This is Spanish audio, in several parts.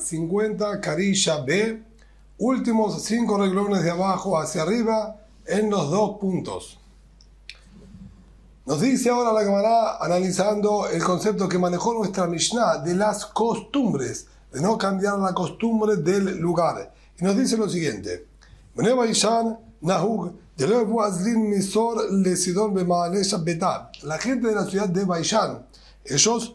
50, Carilla B, últimos 5 renglones de abajo hacia arriba en los 2 puntos. Nos dice ahora la Gemara, analizando el concepto que manejó nuestra Mishnah de las costumbres, de no cambiar la costumbre del lugar. Y nos dice lo siguiente: la gente de la ciudad de Baishan, ellos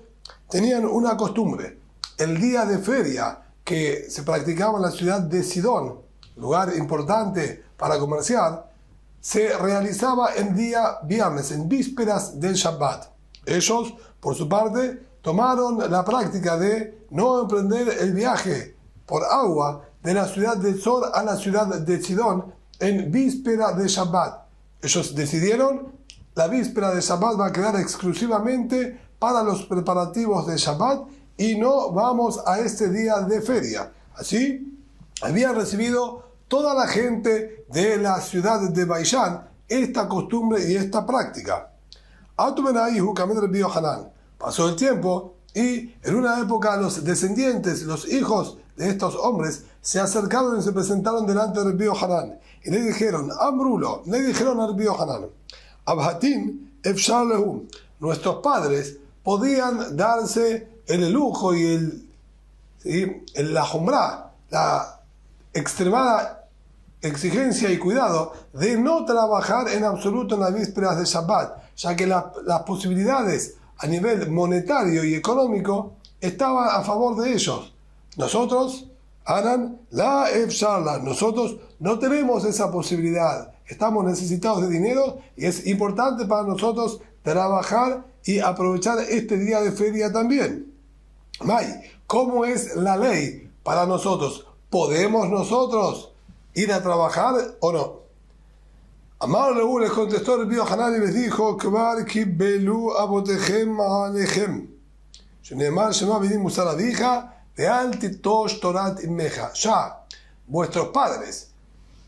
tenían una costumbre. El día de feria que se practicaba en la ciudad de Sidón, lugar importante para comerciar, se realizaba el día viernes, en vísperas del Shabbat. Ellos, por su parte, tomaron la práctica de no emprender el viaje por agua de la ciudad de Zor a la ciudad de Sidón en víspera de Shabbat. Ellos decidieron, la víspera de Shabbat va a quedar exclusivamente para los preparativos de Shabbat y no vamos a este día de feria. Así, habían recibido toda la gente de la ciudad de Baishan esta costumbre y esta práctica. Pasó el tiempo y en una época los descendientes, los hijos de estos hombres, se acercaron y se presentaron delante de Rabbi Yohanan y le dijeron, Amrulo, le dijeron a Rabbi Yohanan, Abhatin efshar lehu, nuestros padres podían darse el lujo y la jumra, la extremada exigencia y cuidado de no trabajar en absoluto en las vísperas de Shabbat, ya que las posibilidades a nivel monetario y económico estaban a favor de ellos. Nosotros, Anan, la efsharla, nosotros no tenemos esa posibilidad. Estamos necesitados de dinero y es importante para nosotros trabajar y aprovechar este día de feria también. May, ¿cómo es la ley para nosotros? ¿Podemos nosotros ir a trabajar o no? Amar Leú les contestó el Yohanan y les dijo, Kvar kibbelu abotehem alechem. Shenemar shema vidim musar abija ve'al titosh torat immeja. Ya, vuestros padres,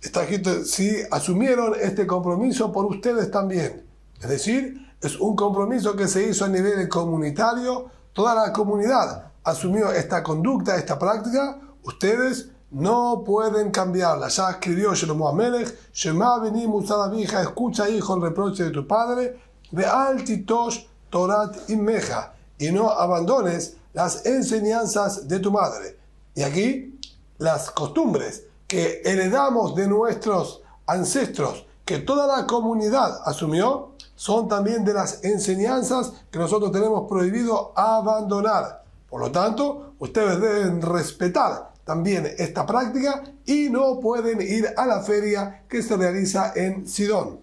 está escrito, sí, asumieron este compromiso por ustedes también. Es decir, es un compromiso que se hizo a nivel comunitario. Toda la comunidad asumió esta conducta, esta práctica. Ustedes no pueden cambiarla. Ya escribió Shlomo Amelech, Shema veni musar abija, escucha hijo el reproche de tu padre, ve'al titosh torat immeja, y no abandones las enseñanzas de tu madre. Y aquí las costumbres que heredamos de nuestros ancestros, que toda la comunidad asumió, son también de las enseñanzas que nosotros tenemos prohibido abandonar. Por lo tanto, ustedes deben respetar también esta práctica y no pueden ir a la feria que se realiza en Sidón.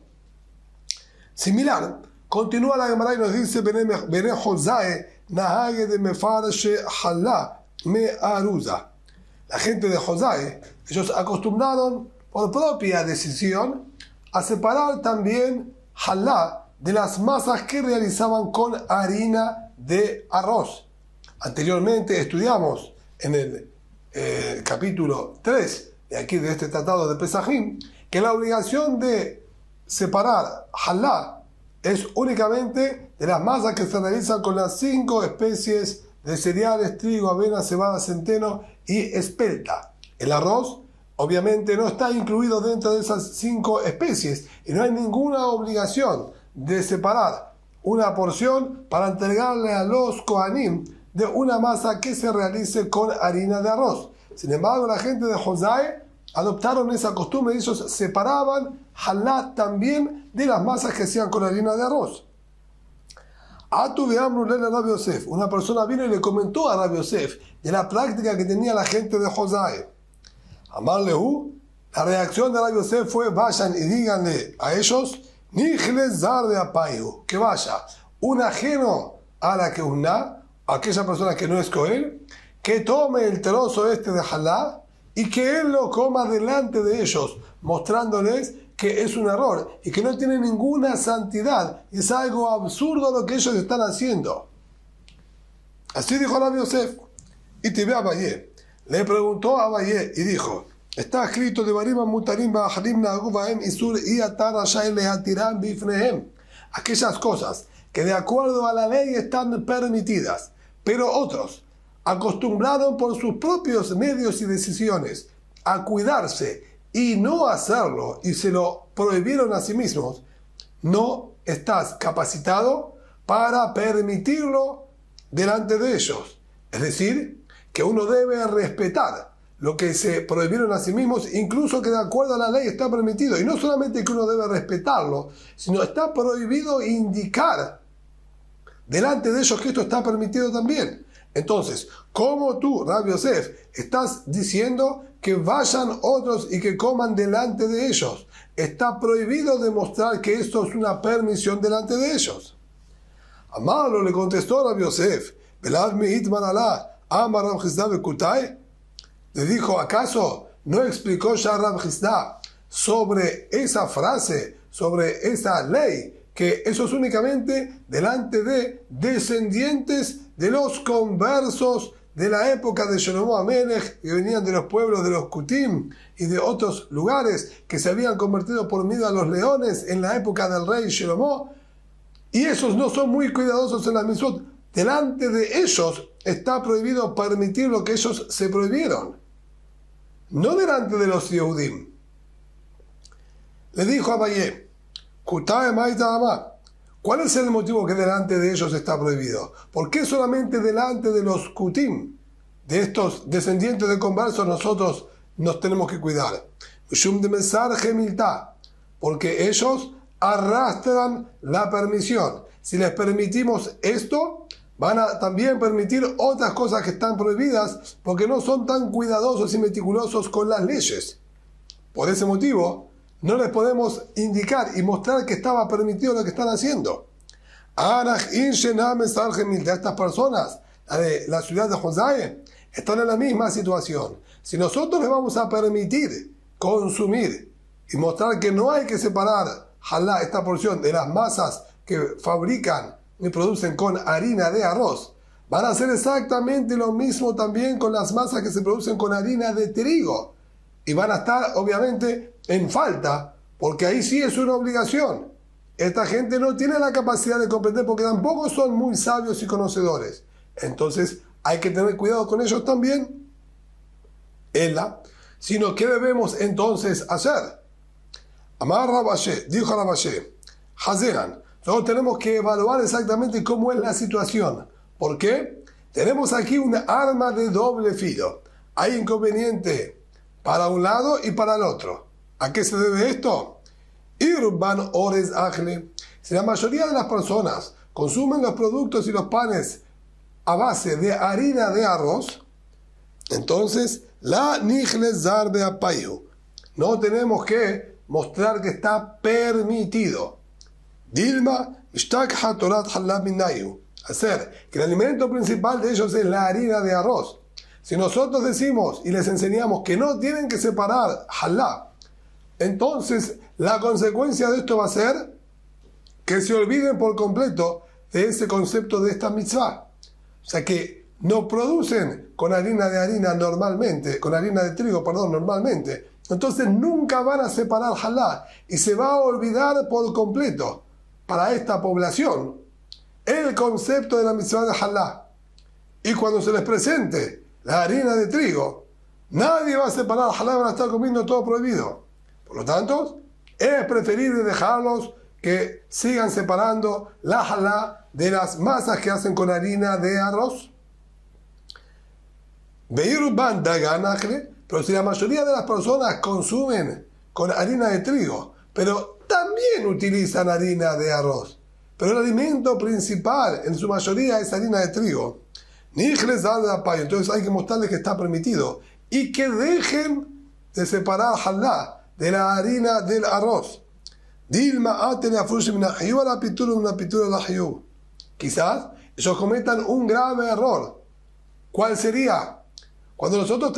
Similar, continúa la Gemara y nos dice Bene Josae Nahage de Mefarshe Halá Me Aruza. La gente de Josae, ellos acostumbraron por propia decisión a separar también Halá de las masas que realizaban con harina de arroz. Anteriormente estudiamos en el capítulo 3 de aquí de este tratado de Pesajim que la obligación de separar halá es únicamente de las masas que se realizan con las 5 especies de cereales: trigo, avena, cebada, centeno y espelta. El arroz obviamente no está incluido dentro de esas 5 especies y no hay ninguna obligación de separar una porción para entregarle a los Kohanim de una masa que se realice con harina de arroz. Sin embargo, la gente de Josae adoptaron esa costumbre y ellos separaban halá también de las masas que hacían con harina de arroz. Atu ve'amru le Rabbi Yosef. Una persona vino y le comentó a Rabbi Yosef de la práctica que tenía la gente de Josae. Amar lehu, la reacción de Rabbi Yosef fue: vayan y díganle a ellos, Nichle zar de apaihu, que vaya un ajeno a la keuná, aquella persona que no es Cohen, que tome el trozo este de halá y que él lo coma delante de ellos, mostrándoles que es un error y que no tiene ninguna santidad, es algo absurdo lo que ellos están haciendo. Así dijo Rabbi Yosef. Y te ve a Abayé, le preguntó a Abayé y dijo: está escrito de Barima Mutarim Baharim Nagubahem Isur y Atara Shaile Atiram Bifnehem, aquellas cosas que de acuerdo a la ley están permitidas, pero otros, acostumbraron por sus propios medios y decisiones a cuidarse y no hacerlo, y se lo prohibieron a sí mismos, no estás capacitado para permitirlo delante de ellos. Es decir, que uno debe respetar lo que se prohibieron a sí mismos, incluso que de acuerdo a la ley está permitido. Y no solamente que uno debe respetarlo, sino está prohibido indicar delante de ellos que esto está permitido también. Entonces, ¿cómo tú, Rabbi Yosef, estás diciendo que vayan otros y que coman delante de ellos? Está prohibido demostrar que esto es una permisión delante de ellos. Amaro le contestó Rabbi Yosef, le dijo, ¿acaso no explicó ya Rab Chisda sobre esa frase, sobre esa ley, que eso es únicamente delante de descendientes de los conversos de la época de Shlomo Amelech, que venían de los pueblos de los Kutim y de otros lugares que se habían convertido por miedo a los leones en la época del rey Shlomo, y esos no son muy cuidadosos en la mitzvot? Delante de ellos está prohibido permitir lo que ellos se prohibieron, no delante de los Yehudim. Le dijo a Abayé, ¿cuál es el motivo que delante de ellos está prohibido? ¿Por qué solamente delante de los Kutim, de estos descendientes de conversos, nosotros nos tenemos que cuidar? Porque ellos arrastran la permisión. Si les permitimos esto, van a también permitir otras cosas que están prohibidas, porque no son tan cuidadosos y meticulosos con las leyes. Por ese motivo, no les podemos indicar y mostrar que estaba permitido lo que están haciendo. Estas personas de la ciudad de José están en la misma situación. Si nosotros les vamos a permitir consumir y mostrar que no hay que separar jalá, esta porción, de las masas que fabrican y producen con harina de arroz, van a hacer exactamente lo mismo también con las masas que se producen con harina de trigo. Y van a estar, obviamente, en falta, porque ahí sí es una obligación. Esta gente no tiene la capacidad de comprender porque tampoco son muy sabios y conocedores. Entonces, hay que tener cuidado con ellos también. Sino, ¿qué debemos entonces hacer? Amar Rabashé, dijo Rabashé, Hazeran, nosotros tenemos que evaluar exactamente cómo es la situación. ¿Por qué? Tenemos aquí una arma de doble filo. Hay inconveniente para un lado y para el otro. ¿A qué se debe esto? Irban ores ajle. Si la mayoría de las personas consumen los productos y los panes a base de harina de arroz, entonces la nijle zarbe apayu. No tenemos que mostrar que está permitido. Dilma ishtakha torat halab minayu. Hacer que el alimento principal de ellos es la harina de arroz. Si nosotros decimos y les enseñamos que no tienen que separar halá, entonces la consecuencia de esto va a ser que se olviden por completo de ese concepto de esta mitzvah. O sea que no producen con harina de trigo normalmente. Entonces nunca van a separar halá y se va a olvidar por completo para esta población el concepto de la mitzvah de halá. Y cuando se les presente la harina de trigo, nadie va a separar halá, van a estar comiendo todo prohibido. Por lo tanto, es preferible dejarlos que sigan separando la halá de las masas que hacen con harina de arroz. Pero si la mayoría de las personas consumen con harina de trigo, pero también utilizan harina de arroz, pero el alimento principal en su mayoría es harina de trigo, entonces hay que mostrarles que está permitido y que dejen de separar halá de la harina del arroz. Quizás ellos cometan un grave error. ¿Cuál sería? Cuando nosotros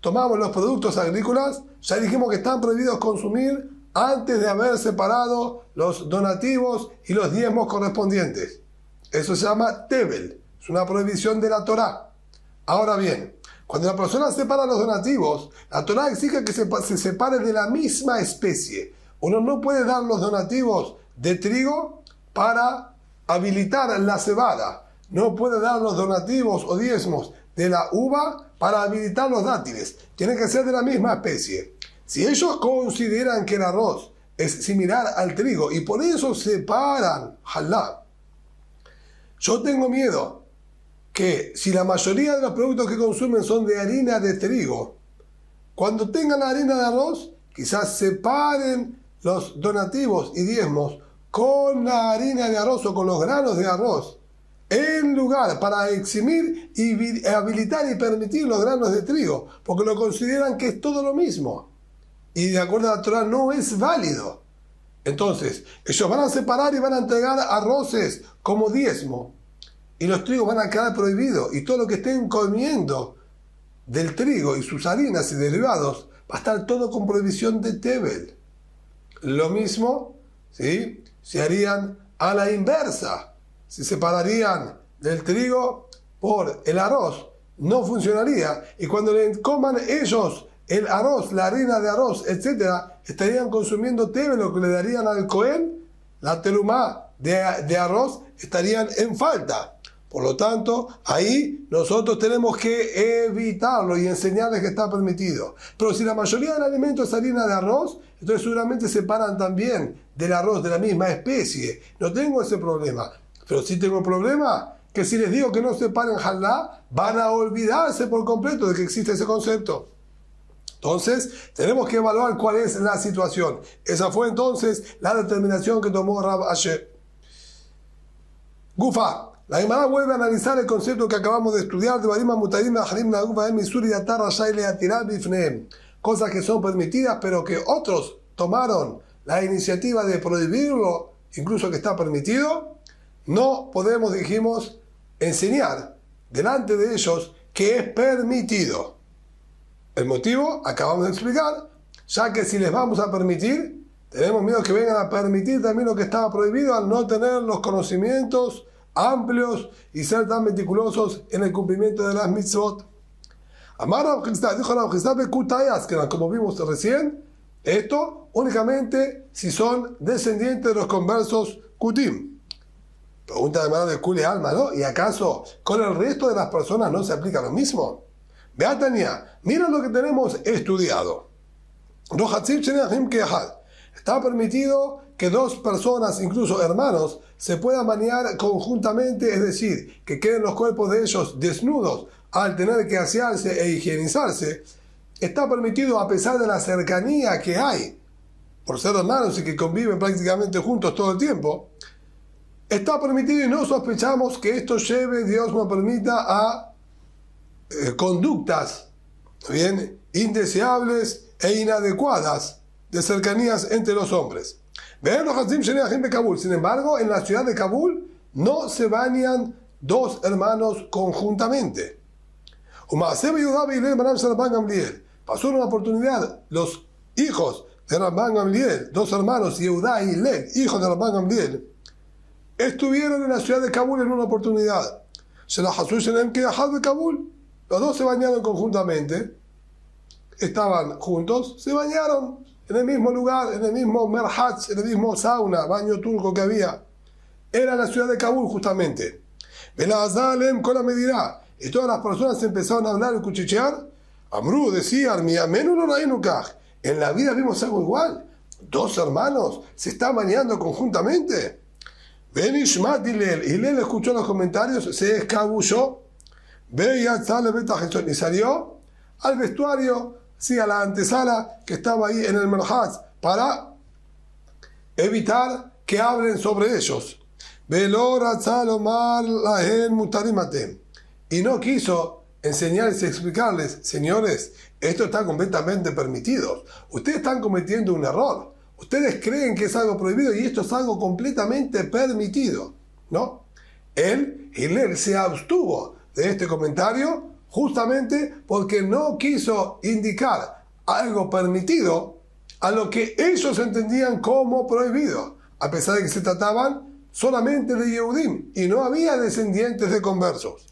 tomamos los productos agrícolas, ya dijimos que están prohibidos consumir antes de haber separado los donativos y los diezmos correspondientes. Eso se llama Tebel, es una prohibición de la Torá. Ahora bien, cuando la persona separa los donativos, la Torá exige que se separe de la misma especie. Uno no puede dar los donativos de trigo para habilitar la cebada. no puede dar los donativos o diezmos de la uva para habilitar los dátiles. Tiene que ser de la misma especie. Si ellos consideran que el arroz es similar al trigo y por eso separan halá, yo tengo miedo que si la mayoría de los productos que consumen son de harina de trigo, cuando tengan la harina de arroz, quizás separen los donativos y diezmos con la harina de arroz o con los granos de arroz, en lugar para eximir y habilitar y permitir los granos de trigo, porque lo consideran que es todo lo mismo. Y de acuerdo a la Torah no es válido. Entonces, ellos van a separar y van a entregar arroces como diezmo. Y los trigos van a quedar prohibidos. Y todo lo que estén comiendo del trigo y sus harinas y derivados va a estar todo con prohibición de Tebel. Lo mismo, ¿sí?, se harían a la inversa. Se separarían del trigo por el arroz. No funcionaría. Y cuando le coman ellos el arroz, la harina de arroz, etc., estarían consumiendo Tebel, lo que le darían al Cohen, la terumá de arroz, estarían en falta. Por lo tanto, ahí nosotros tenemos que evitarlo y enseñarles que está permitido. Pero si la mayoría del alimento es harina de arroz, entonces seguramente separan también del arroz de la misma especie. No tengo ese problema. Pero sí tengo el problema que si les digo que no separen halá, van a olvidarse por completo de que existe ese concepto. Entonces, tenemos que evaluar cuál es la situación. Esa fue entonces la determinación que tomó Rab Asher. Gufa. La Gemara vuelve a analizar el concepto que acabamos de estudiar de Barima Mutarim Harim Nagufa Misuri Yatar Rashai Leatirar Bifneem. Cosas que son permitidas, pero que otros tomaron la iniciativa de prohibirlo, incluso que está permitido. No podemos, dijimos, enseñar delante de ellos que es permitido. El motivo acabamos de explicar, ya que si les vamos a permitir, tenemos miedo que vengan a permitir también lo que estaba prohibido al no tener los conocimientos amplios y ser tan meticulosos en el cumplimiento de las mitzvot. Amar Rav Chisda, dijo Rav Chisda Bekutayas, que como vimos recién, esto únicamente si son descendientes de los conversos Kutim. Pregunta de mano de Kuli Alma, ¿no? ¿Y acaso con el resto de las personas no se aplica lo mismo? Beatania, mira lo que tenemos estudiado. Está permitido que dos personas, incluso hermanos, se puedan bañar conjuntamente, es decir, que queden los cuerpos de ellos desnudos al tener que asearse e higienizarse. Está permitido a pesar de la cercanía que hay, por ser hermanos y que conviven prácticamente juntos todo el tiempo. Está permitido y no sospechamos que esto lleve, Dios nos permita, a conductas, bien, indeseables e inadecuadas de cercanías entre los hombres. Sin embargo, en la ciudad de Kabul no se bañan dos hermanos conjuntamente. Pasó una oportunidad, los hijos de Rabban Gamliel, dos hermanos, Yehudá y Led, hijos de Rabban Gamliel, estuvieron en la ciudad de Kabul en una oportunidad. Los dos se bañaron conjuntamente, estaban juntos, se bañaron en el mismo lugar, en el mismo merhatz, en el mismo sauna, baño turco que había. Era la ciudad de Kabul justamente. Y todas las personas empezaron a hablar y cuchichear. Amru decía, en la vida vimos algo igual. Dos hermanos se están bañando conjuntamente. Benishmat Hillel escuchó los comentarios, se escabulló. Y salió al vestuario, sí, a la antesala que estaba ahí en el merhatz, para evitar que hablen sobre ellos. Y no quiso enseñarles y explicarles, señores, esto está completamente permitido. Ustedes están cometiendo un error. Ustedes creen que es algo prohibido y esto es algo completamente permitido, ¿no? Hillel se abstuvo de este comentario justamente porque no quiso indicar algo permitido a lo que ellos entendían como prohibido, a pesar de que se trataban solamente de Yehudim y no había descendientes de conversos.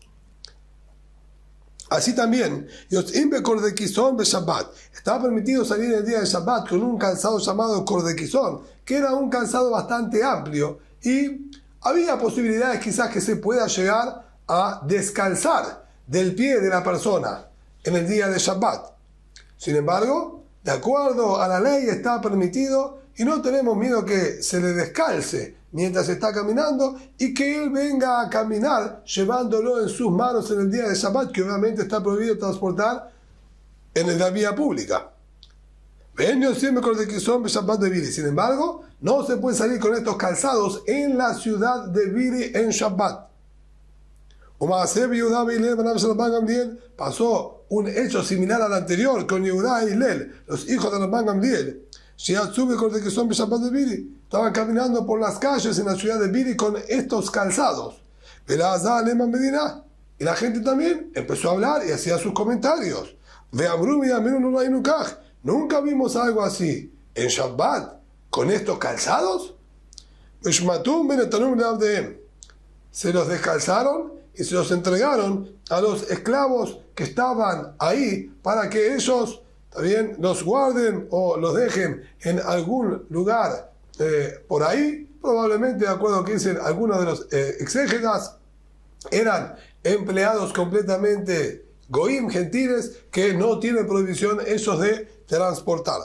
Así también, estaba permitido salir el día de Shabbat con un calzado llamado Kordequizón, que era un calzado bastante amplio y había posibilidades quizás que se pueda llegar a descalzar del pie de la persona en el día de Shabbat. Sin embargo, de acuerdo a la ley está permitido y no tenemos miedo que se le descalce mientras está caminando y que él venga a caminar llevándolo en sus manos en el día de Shabbat, que obviamente está prohibido transportar en la vía pública. Sin embargo, no se puede salir con estos calzados en la ciudad de Biri en Shabbat. Pasó un hecho similar al anterior con Yehudá y Hillel, los hijos de Rabban Gamliel. Estaban caminando por las calles en la ciudad de Biri con estos calzados. Y la gente también empezó a hablar y hacía sus comentarios. Nunca vimos algo así en Shabbat con estos calzados. Se los descalzaron y se los entregaron a los esclavos que estaban ahí para que ellos también los guarden o los dejen en algún lugar por ahí. Probablemente, de acuerdo a lo que dicen algunos de los exégetas, eran empleados completamente goim, gentiles, que no tienen prohibición esos de transportar.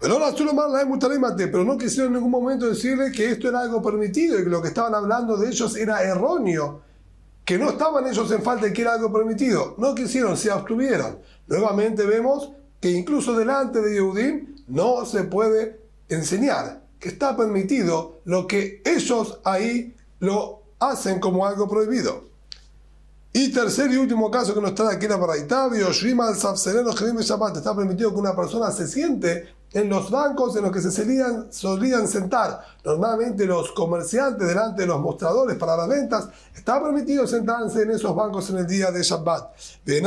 Pero no quisieron en ningún momento decirle que esto era algo permitido y que lo que estaban hablando de ellos era erróneo, que no estaban ellos en falta y que era algo permitido. No quisieron, se abstuvieron. Nuevamente vemos que incluso delante de Yehudim no se puede enseñar, que está permitido lo que ellos ahí lo hacen como algo prohibido. Y tercer y último caso que nos trae aquí la Baraitá, está permitido que una persona se siente en los bancos en los que se solían sentar normalmente los comerciantes delante de los mostradores para las ventas. Está permitido sentarse en esos bancos en el día de Shabbat. Sin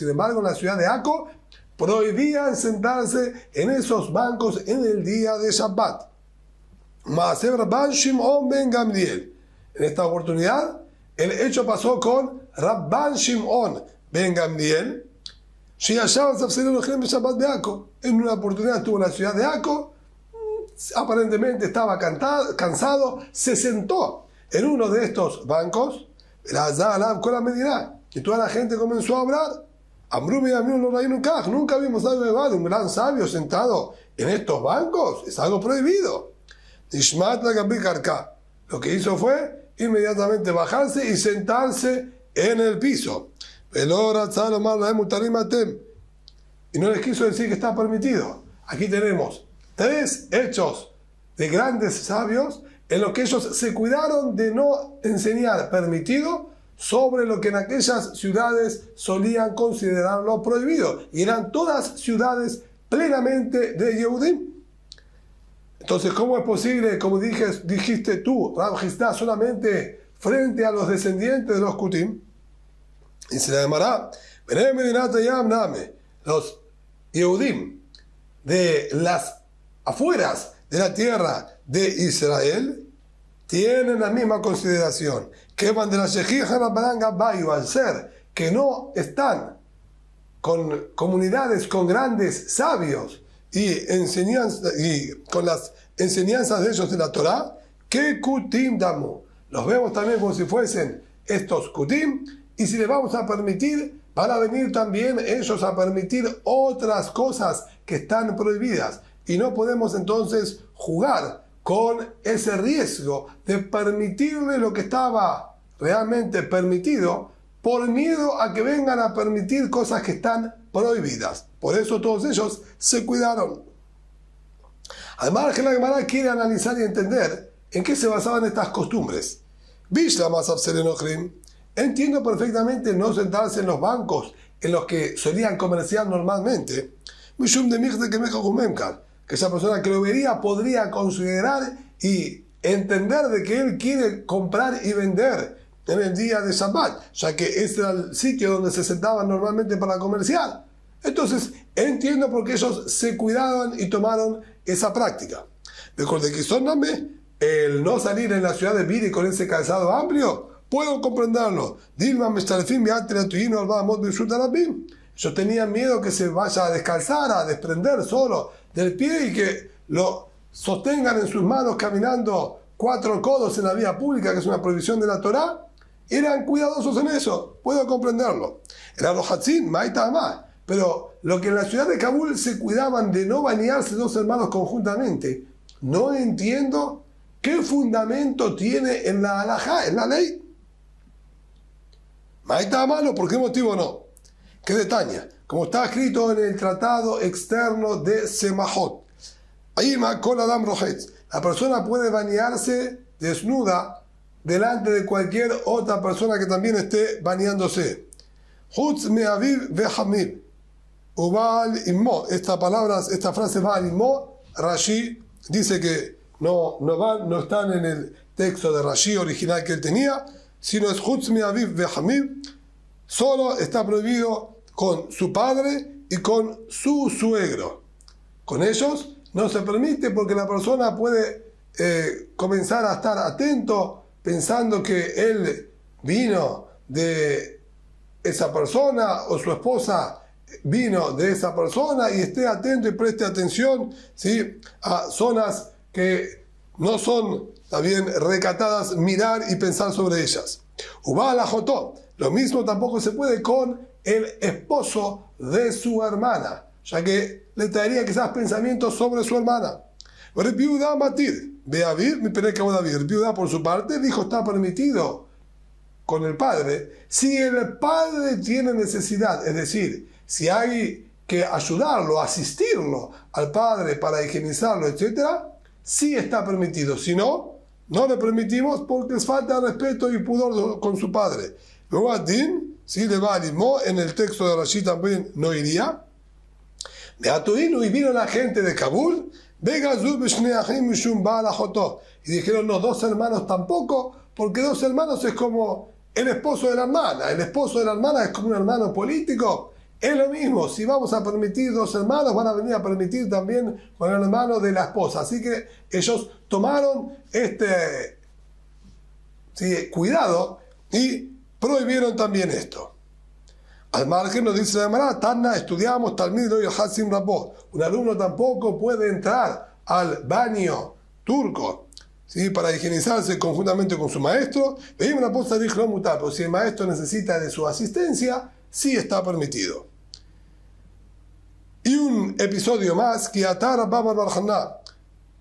embargo, en la ciudad de Akko prohibían sentarse en esos bancos en el día de Shabbat. En esta oportunidad, el hecho pasó con Rabban Shimon ben Gamliel. En una oportunidad estuvo en la ciudad de Akko, aparentemente estaba cansado, se sentó en uno de estos bancos, y toda la gente comenzó a hablar. Nunca vimos algo de un gran sabio sentado en estos bancos, es algo prohibido. Lo que hizo fue inmediatamente bajarse y sentarse en el piso. Y no les quiso decir que está permitido. Aquí tenemos tres hechos de grandes sabios en los que ellos se cuidaron de no enseñar permitido sobre lo que en aquellas ciudades solían considerarlo prohibido. Y eran todas ciudades plenamente de Yehudim. Entonces, ¿cómo es posible, como dijiste tú, Rav Hizda, solamente frente a los descendientes de los Kutim? Y se le llamará los Yehudim de las afueras de la tierra de Israel tienen la misma consideración que van de la Shejija Rabbananga Bayu, al ser que no están con comunidades con grandes sabios y con las enseñanzas de ellos de la Torá, que Kutim Damu. Los vemos también como si fuesen estos Kutim, y si les vamos a permitir, van a venir también ellos a permitir otras cosas que están prohibidas. Y no podemos entonces jugar con ese riesgo de permitirle lo que estaba realmente permitido por miedo a que vengan a permitir cosas que están prohibidas. Por eso todos ellos se cuidaron. Además, la Gemara quiere analizar y entender en qué se basaban estas costumbres. Entiendo perfectamente no sentarse en los bancos en los que solían comerciar normalmente. Que esa persona que lo vería podría considerar y entender de que él quiere comprar y vender en el día de Shabbat, ya que ese era el sitio donde se sentaban normalmente para comerciar. Entonces, entiendo por qué ellos se cuidaban y tomaron esa práctica. Mejor de que el no salir en la ciudad de Biri con ese calzado amplio, puedo comprenderlo. Ellos tenían miedo que se vaya a descalzar, a desprender solo del pie y que lo sostengan en sus manos caminando 4 codos en la vía pública, que es una prohibición de la Torá, eran cuidadosos en eso. Puedo comprenderlo. Era los Hatzin, Maita más. Pero lo que en la ciudad de Kabul se cuidaban de no bañarse 2 hermanos conjuntamente, no entiendo qué fundamento tiene en la halajá, en la ley. Maita malo, ¿por qué motivo no? ¿Qué detalle? Como está escrito en el tratado externo de Semahot. Aima kol adam rohetz. La persona puede bañarse desnuda delante de cualquier otra persona que también esté bañándose. Hutz me aviv vehamib. Ubal immo. Esta frase Baal immo, Rashi dice que no están en el texto de Rashi original que él tenía, sino es Hutz me aviv vehamib. Solo está prohibido con su padre y con su suegro. Con ellos no se permite porque la persona puede comenzar a estar atento pensando que él vino de esa persona o su esposa vino de esa persona y esté atento y preste atención, ¿sí?, a zonas que no son también recatadas, mirar y pensar sobre ellas. Ubal ajotó. Lo mismo tampoco se puede con el esposo de su hermana, ya que le traería quizás pensamientos sobre su hermana. Repiuda matir, Beavir, mi perecaudavir. Repiuda por su parte dijo está permitido con el padre si el padre tiene necesidad, es decir, si hay que ayudarlo, asistirlo al padre para higienizarlo, etc., sí está permitido. Si no, no le permitimos porque es falta de respeto y pudor con su padre. Luego Adin, si le va a Limó, en el texto de Rashi también no iría. Y vino la gente de Kabul, y dijeron, no, 2 hermanos tampoco, porque 2 hermanos es como el esposo de la hermana. El esposo de la hermana es como un hermano político. Es lo mismo, si vamos a permitir 2 hermanos, van a venir a permitir también con el hermano de la esposa. Así que ellos tomaron cuidado y prohibieron también esto. Al margen nos dice la Gemara, Tana, estudiamos Talmid lo Hasim Rabot. Un alumno tampoco puede entrar al baño turco, ¿sí?, para higienizarse conjuntamente con su maestro. Pero si el maestro necesita de su asistencia, sí está permitido. Y un episodio más, que Atar Rabba bar Haná,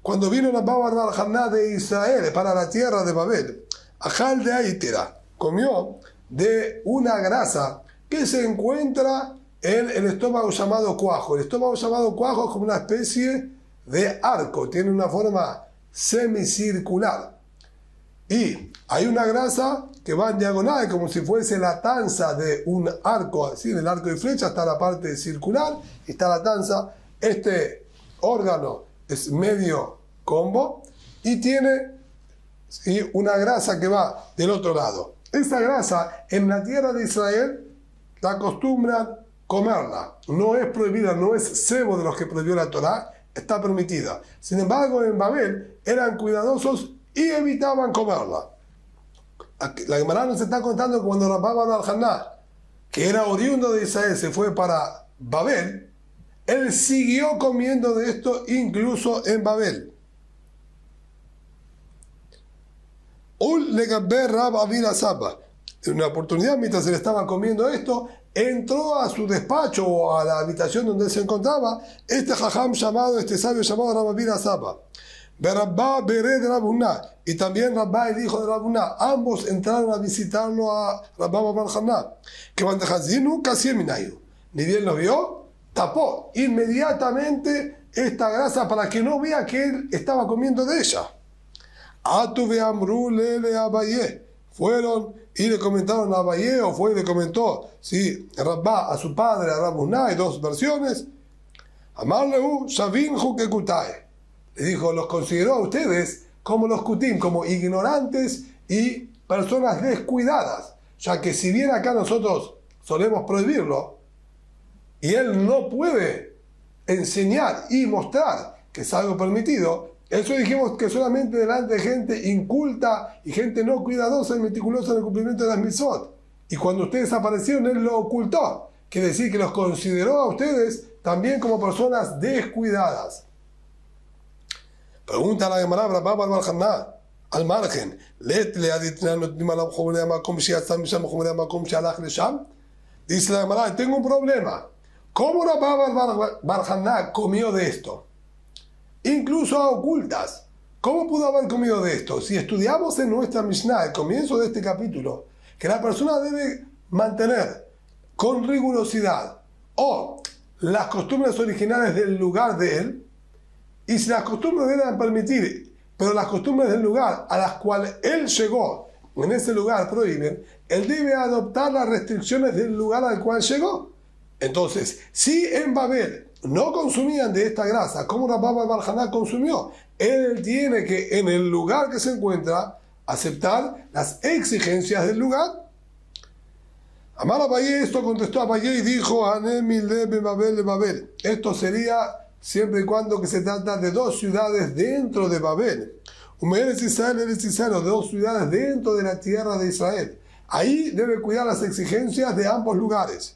cuando vino Rabba bar Haná de Israel para la tierra de Babel, Ajal de Aitera, comió de una grasa que se encuentra en el estómago llamado cuajo. El estómago llamado cuajo es como una especie de arco, tiene una forma semicircular. Y hay una grasa que va en diagonal, como si fuese la tanza de un arco, así, en el arco y flecha está la parte circular, y está la tanza. Este órgano es medio combo y tiene, ¿sí?, una grasa que va del otro lado. Esta grasa en la tierra de Israel la acostumbran comerla. No es prohibida, no es cebo de los que prohibió la Torá, está permitida. Sin embargo, en Babel eran cuidadosos y evitaban comerla. La Gemara nos está contando que cuando Rabba bar Haná, que era oriundo de Israel, se fue para Babel, él siguió comiendo de esto incluso en Babel. En una oportunidad, mientras él estaba comiendo esto, entró a su despacho o a la habitación donde él se encontraba este sabio llamado Rabba Avira Saba. Rabba Bered Rabuna, y también Rabba, el hijo de Rabuna, ambos entraron a visitarlo a Rabba bar Haná. Que Bandejazinu casi minayu. Ni bien lo vio, tapó inmediatamente esta grasa para que no vea que él estaba comiendo de ella. Atuve Amru Lele Abaye. Fueron y le comentaron a Abaye, o fue y le comentó, sí, Rabba a su padre, a Rabuna, hay 2 versiones. Amarlehu Shavin Hukekutae. Le dijo, los consideró a ustedes como los kutim, como ignorantes y personas descuidadas, ya que si bien acá nosotros solemos prohibirlo, y él no puede enseñar y mostrar que es algo permitido, eso dijimos que solamente delante de gente inculta y gente no cuidadosa y meticulosa en el cumplimiento de las mitzvot. Y cuando ustedes aparecieron, él lo ocultó. Quiere decir que los consideró a ustedes también como personas descuidadas. Pregunta a la Gemara, Rabba bar Haná, al margen, dice la Gemara, tengo un problema. ¿Cómo Rabba bar Haná comió de esto? Incluso a ocultas. ¿Cómo pudo haber comido de esto? Si estudiamos en nuestra Mishnah, al comienzo de este capítulo, que la persona debe mantener con rigurosidad o las costumbres originales del lugar de él, y si las costumbres deben permitir, pero las costumbres del lugar a las cuales él llegó, en ese lugar prohíben, él debe adoptar las restricciones del lugar al cual llegó. Entonces, si en Babel no consumían de esta grasa, como Rabba bar Haná consumió, él tiene que, en el lugar que se encuentra, aceptar las exigencias del lugar. Amar Abaye, esto contestó Abaye y dijo, Babel. Esto sería siempre y cuando que se trata de dos ciudades dentro de Babel. Eretz Israel, de dos ciudades dentro de la tierra de Israel. Ahí debe cuidar las exigencias de ambos lugares.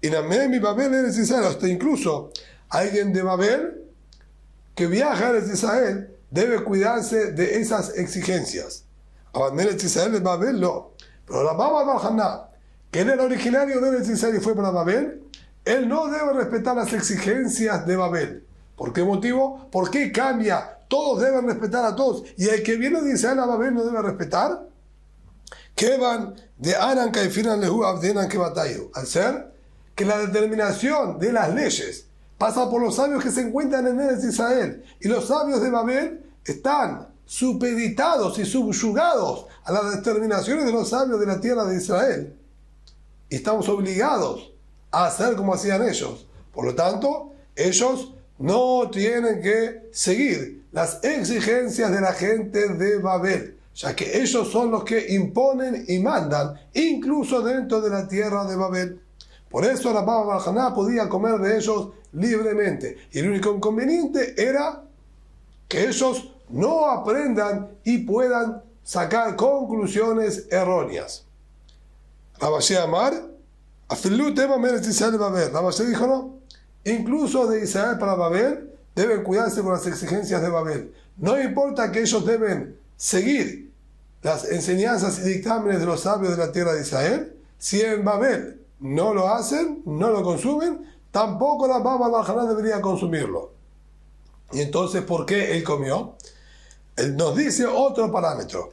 Y Babel, Eretz Israel, hasta incluso alguien de Babel que viaja a Eretz Israel debe cuidarse de esas exigencias. Eretz Israel de Babel no. Pero Rabba bar Haná, que era el originario de Eretz Israel y fue para Babel, él no debe respetar las exigencias de Babel. ¿Por qué motivo? ¿Por qué cambia? Todos deben respetar a todos. ¿Y el que viene de Israel a Babel no debe respetar? ¿Qué van de Anan Kaifinan Lehu Abdenan Kebatayu? Al ser que la determinación de las leyes pasa por los sabios que se encuentran en Eretz Israel. Y los sabios de Babel están supeditados y subyugados a las determinaciones de los sabios de la tierra de Israel. Y estamos obligados a hacer como hacían ellos. Por lo tanto, ellos no tienen que seguir las exigencias de la gente de Babel, ya que ellos son los que imponen y mandan, incluso dentro de la tierra de Babel. Por eso Rabba bar Haná podía comer de ellos libremente. Y el único inconveniente era que ellos no aprendan y puedan sacar conclusiones erróneas. Rabashé Amar, Afilu tema Eretz Israel Babel. Rabashé dijo no. Incluso de Israel para Babel deben cuidarse con las exigencias de Babel. No importa que ellos deben seguir las enseñanzas y dictámenes de los sabios de la tierra de Israel, si en Babel no lo hacen, no lo consumen, tampoco la Rabba bar Haná debería consumirlo. Y entonces, ¿por qué él comió? Él nos dice otro parámetro.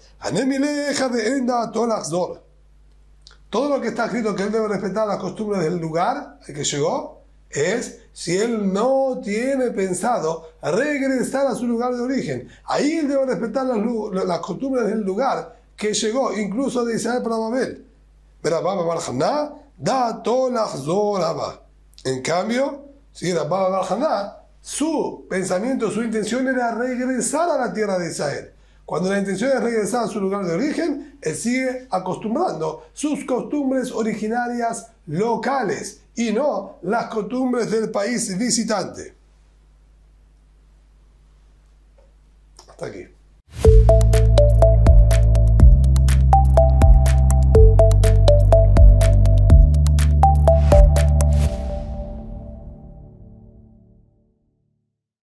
Todo lo que está escrito que él debe respetar las costumbres del lugar al que llegó es si él no tiene pensado regresar a su lugar de origen. Ahí él debe respetar las costumbres del lugar que llegó, incluso de Israel para Babel. Pero Rabba bar Haná da tolach zoraba. En cambio, si Rabba bar Haná, su pensamiento, su intención era regresar a la tierra de Israel. Cuando la intención es regresar a su lugar de origen, él sigue acostumbrando sus costumbres originarias locales y no las costumbres del país visitante. Hasta aquí.